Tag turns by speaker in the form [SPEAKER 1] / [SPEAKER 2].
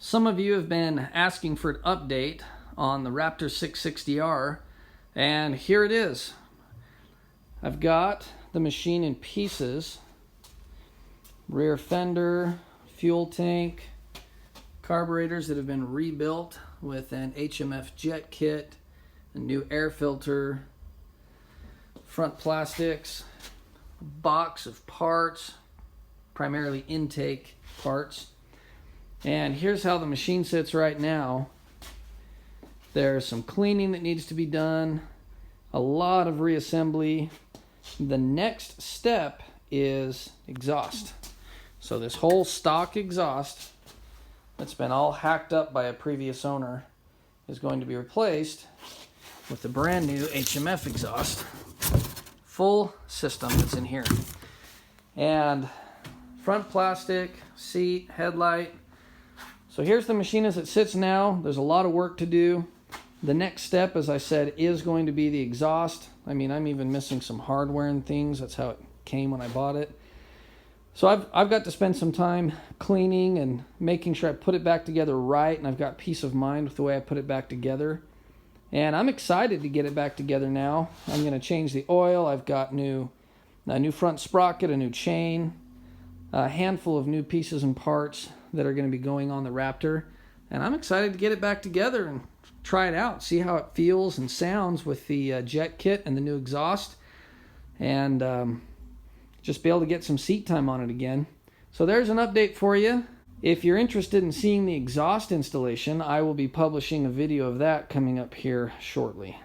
[SPEAKER 1] Some of you have been asking for an update on the Raptor 660R, and here it is. I've got the machine in pieces. Rear fender, fuel tank, carburetors that have been rebuilt with an HMF jet kit, a new air filter, front plastics, a box of parts, primarily intake parts. And here's how the machine sits right now. There's some cleaning that needs to be done, a lot of reassembly. The next step is exhaust. So this whole stock exhaust that's been all hacked up by a previous owner is going to be replaced with the brand new HMF exhaust. Full system that's in here. And front plastic, seat, headlight. So here's the machine as it sits now. There's a lot of work to do. The next step, as I said, is going to be the exhaust. I mean, I'm even missing some hardware and things. That's how it came when I bought it. So I've got to spend some time cleaning and making sure I put it back together right, and I've got peace of mind with the way I put it back together. And I'm excited to get it back together now. I'm going to change the oil. I've got a new front sprocket, a new chain, a handful of new pieces and parts that are going to be going on the Raptor. And I'm excited to get it back together and try it out, see how it feels and sounds with the jet kit and the new exhaust, and just be able to get some seat time on it again. So there's an update for you. If you're interested in seeing the exhaust installation, I will be publishing a video of that coming up here shortly.